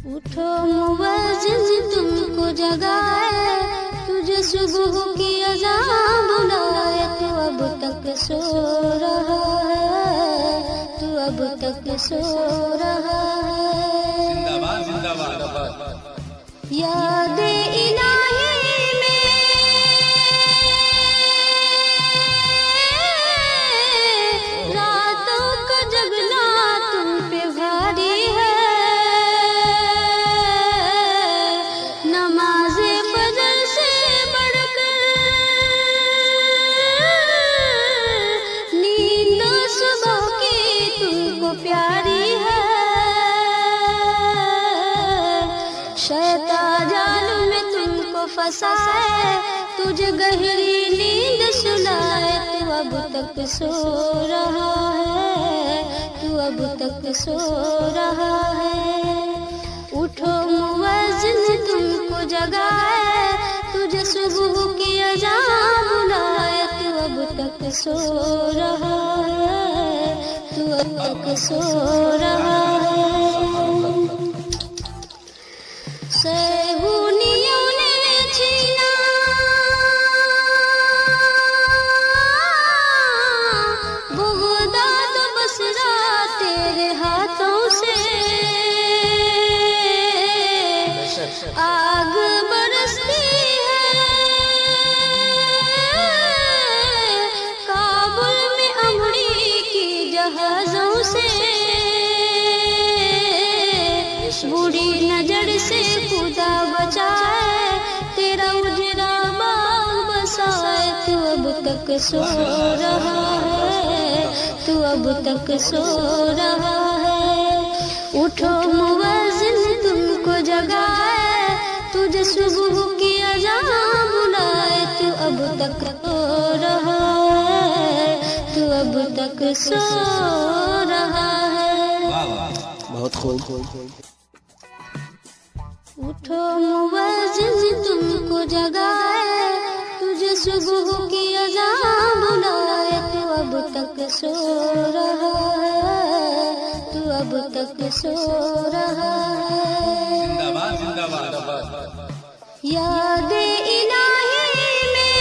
اٹھو مؤذن تم کو جگائے، تجھے صبح کی اذان بلائے، تو اب تک سو رہا ہے، تو اب تک سو رہا ہے۔ زندہ باد زندہ باد۔ یاد الہی میں راتوں کا جگنا تم پہ بھاری ہے، نماز فجر سے بڑھ کر نیند صبح کی تم کو پیاری ہے، شیطان جال میں تم کو پھنسائے، تجھے گہری نیند سلائے، تو اب تک سو رہا ہے، تو اب تک سو رہا ہے۔ اٹھو مؤذن تم کو جگائے، تجھے صبح کی اذان بلائے، تو اب تک سو رہا ہے، تو اب تک سو رہا ہے۔ صہیونیوں نے چھینا بغداد و بصرہ تیرے ہاتھوں سے، آگ برستی ہے کابل میں امریکی جہازوں سے، بری نظر سے خدا بچائے، تیرا اجڑا باغ بسائے، تو اب تک سو رہا ہے، تو اب تک سو رہا ہے۔ اٹھو مؤذن تم کو جگائے، تجھے صبح کی اذان بلائے، تو اب تک سو رہا ہے، تو اب تک سو رہا ہے۔ بہت خوب۔ اٹھو مؤذن تم کو جگائے، تجھے صبح کی اذان بلائے، تو اب تک سو رہا ہے، تو اب تک سو رہا ہے۔ زندہ باد زندہ باد۔ یاد الہی میں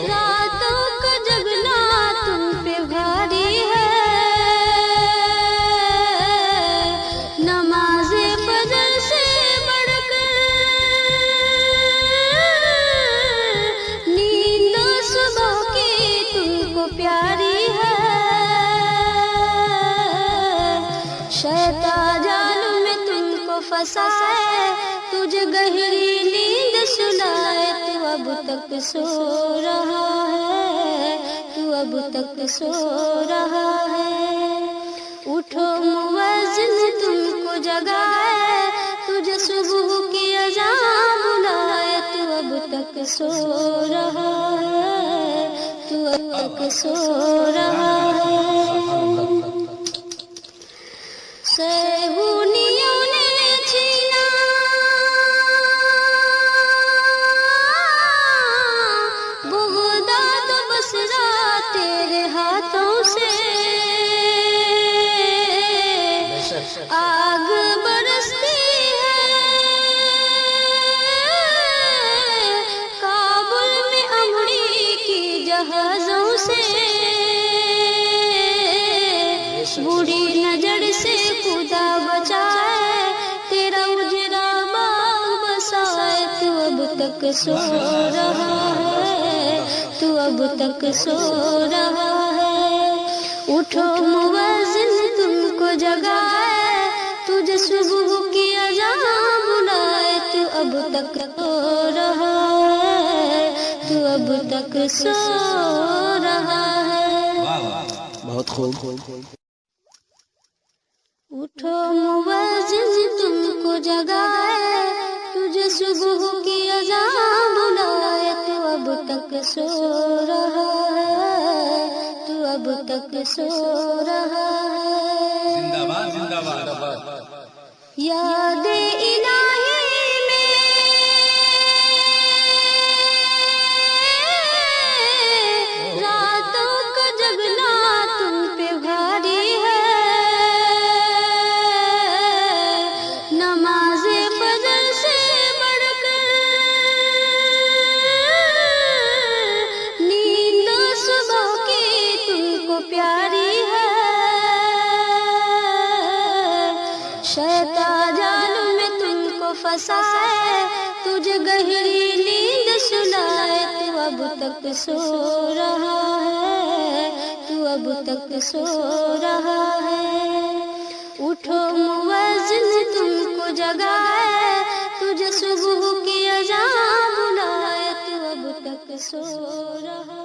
راتوں کا جگنا تم پہ بھاری ہے، نماز فجر سے بڑھ کر نیند صبح کی تم کو پیاری ہے، شیطان جال میں تم کو پھنسائے، تجھے گہری نیند سلائے، تو اب تک سو رہا ہے، تو اب تک سو رہا ہے۔ اٹھو مؤذن تم کو جگائے، تجھے صبح کی اذان بلائے، تو اب تک سو رہا ہے، تو اب تک سو رہا ہے۔ صہیونیوں نے چھینا بغداد و بصرہ تیرے ہاتھوں سے، آگ برستی ہے کابل میں امریکی جہازوں سے، بری نظر سے خدا بچائے، تیرا اجڑا باغ بسائے، تو اب تک سو رہا ہے، تو اب تک سو رہا ہے۔ اٹھو مؤذن تم کو جگائے، تجھے صبح کی اذان بلائے، تو اب تک سو رہا ہے، تو اب تک سو رہا ہے۔ بہت خوب۔ اٹھو مؤذن تم کو جگائے، تجھے صبح کی اذان بلائے، تو اب تک سو رہا ہے، تو اب تک سو رہا ہے۔ زندہ باد زندہ باد۔ یاد الہی میں راتوں کا جگنا تم پہ بھاری فسائے تجھے گہری نیند سلائے تو اب تک سو رہا ہے تو اب تک سو رہا ہے اٹھو مؤذن تم کو جگائے تجھے صبح کی اذان بلائے تو اب تک سو رہا